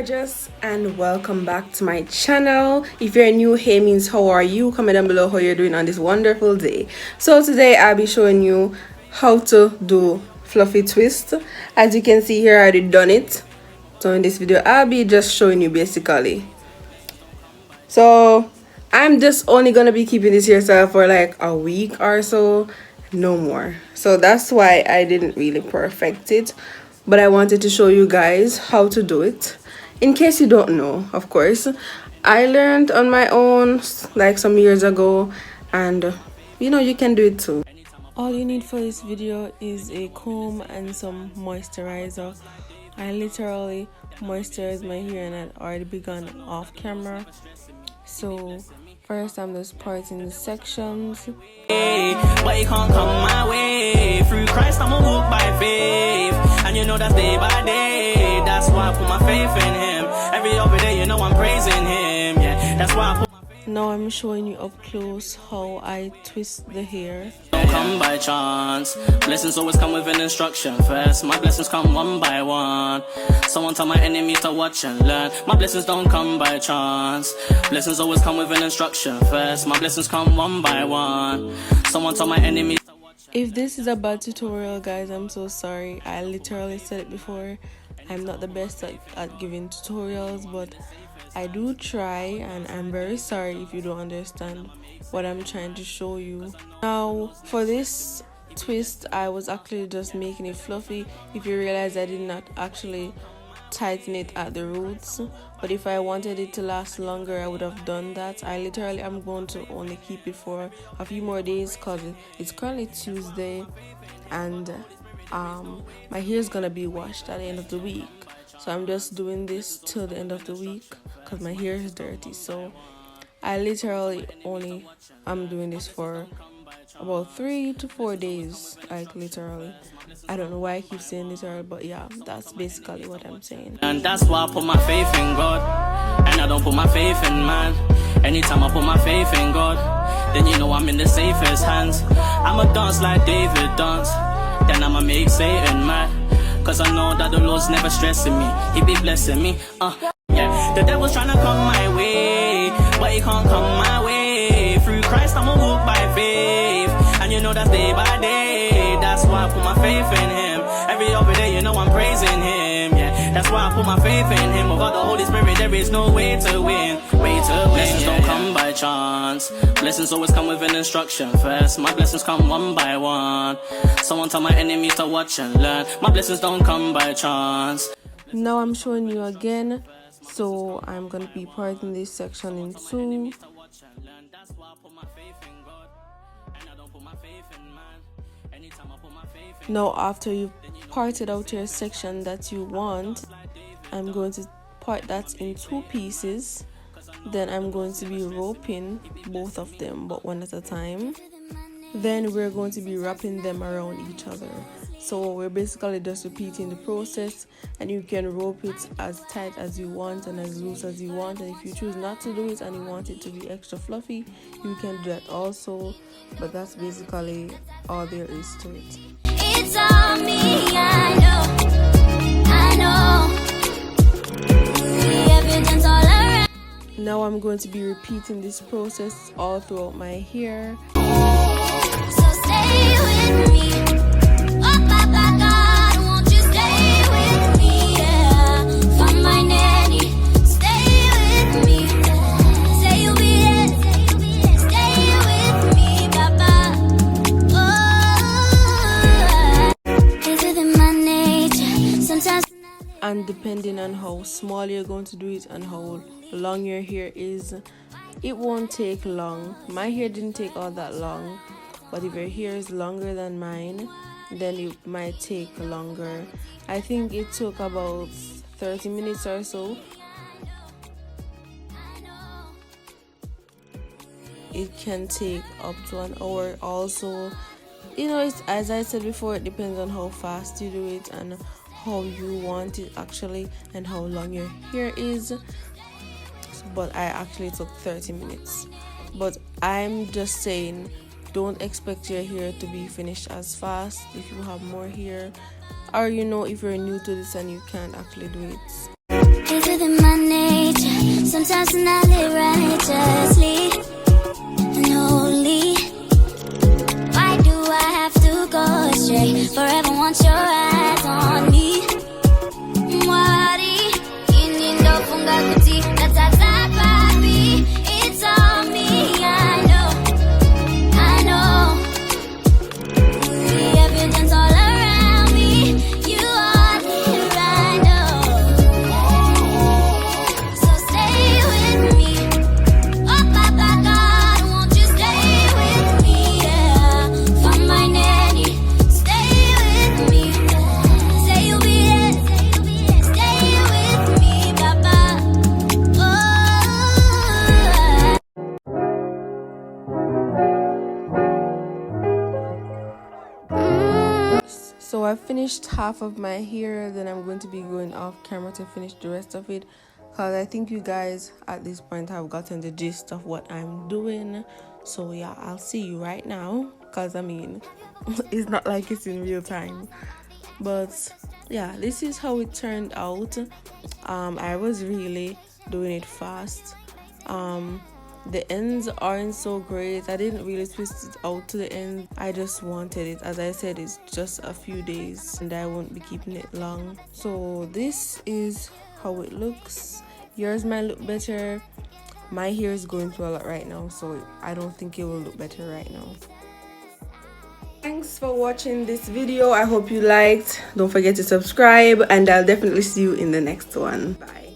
gorgeous, and welcome back to my channel. If you're new, hey means how are you? Comment down below how you're doing on this wonderful day. So today I'll be showing you how to do fluffy twist. As you can see here, I already done it. So in this video I'll be just showing you basically. So I'm just only gonna be keeping this hairstyle for like a week or so, no more. So that's why I didn't really perfect it, but I wanted to show you guys how to do it. In case you don't know, of course, I learned on my own like some years ago, and you know, you can do it too. All you need for this video is a comb and some moisturizer. I literally moisturized my hair and I'd already begun off camera. So first I'm just parting the sections. But you can't come my way. Through Christ I'ma walk by faith. And you know that's day by day. That's why I put my faith in him. Every day you know I'm praising him. Yeah, that's why I put. Now I'm showing you up close how I twist the hair. Don't come by chance. Blessings always come with an instruction first. My blessings come one by one. Someone tell my enemies to watch and learn. My blessings don't come by chance. Blessings always come with an instruction first. My blessings come one by one. Someone tell my enemies to watch. If this is a bad tutorial, guys, I'm so sorry. I literally said it before. I'm not the best at giving tutorials, but I do try, and I'm very sorry if you don't understand what I'm trying to show you. Now for this twist, I was actually just making it fluffy. If you realize, I did not actually tighten it at the roots, but if I wanted it to last longer, I would have done that. I literally am going to only keep it for a few more days because it's currently Tuesday, and my hair is gonna be washed at the end of the week. So I'm just doing this till the end of the week because my hair is dirty. So I literally I'm doing this for about 3 to 4 days, like literally. I don't know why I keep saying literal, but yeah, that's basically what I'm saying. And that's why I put my faith in God, and I don't put my faith in man. Anytime I put my faith in God, then you know I'm in the safest hands. I'ma dance like David dance, then I'ma make Satan mad. Cause I know that the Lord's never stressing me, he be blessing me. Yeah, the devil's trying to come my way, but he can't come my way. Through Christ I'ma walk by faith, and you know that's day by day. That's why I put my faith in him. Every day you know I'm praising him. Yeah, that's why I put my faith in him. Without the Holy Spirit there is no way to win. Blessings don't come by chance. Blessings always come with an instruction first. My blessings come one by one. Someone tell my enemies to watch and learn. My blessings don't come by chance. Now I'm showing you again. So I'm gonna be parting this section in two. Now after you parted out your section that you want, I'm going to part that in 2 pieces. Then I'm going to be roping both of them, but one at a time. Then we're going to be wrapping them around each other. So we're basically just repeating the process, and you can rope it as tight as you want and as loose as you want. And if you choose not to do it and you want it to be extra fluffy, you can do that also. But that's basically all there is to it. It's on me, I know. The evidence all around. Now I'm going to be repeating this process all throughout my hair. So stay with me. Oh, Papa God, won't you stay with me? Yeah. For my nanny, stay with me. Say you'll be there, stay with me, Papa. Oh, it's within my nature. Sometimes. And depending on how small you're going to do it and how long your hair is, it won't take long. My hair didn't take all that long, but if your hair is longer than mine, then it might take longer. I think it took about 30 minutes or so. It can take up to an hour also. You know, it's, as I said before, it depends on how fast you do it and how you want it actually, and how long your hair is. But I actually took 30 minutes. But I'm just saying, don't expect your hair to be finished as fast if you have more hair, or you know, if you're new to this and you can't actually do it. within my nature. Sometimes when I live righteously and holy, why do I have to go astray? Forever want your eyes on me. Mwari, inindo funga kuti, natata papi. It's all me, I know. The evidence all around me, you are here, I know. So stay with me. Oh, Papa God, won't you stay with me? Yeah. From my nanny, stay with me. Say you'll be there, stay with me, Papa. So I finished half of my hair, then I'm going to be going off camera to finish the rest of it, because I think you guys at this point have gotten the gist of what I'm doing. So yeah, I'll see you right now, because I mean it's not like it's in real time. But yeah, this is how it turned out. I was really doing it fast. The ends aren't so great. I didn't really twist it out to the end. I just wanted it. As I said, it's just a few days and I won't be keeping it long. So this is how it looks. Yours might look better. My hair is going through a lot right now, so I don't think it will look better right now. Thanks for watching this video. I hope you liked. Don't forget to subscribe, and I'll definitely see you in the next one. Bye.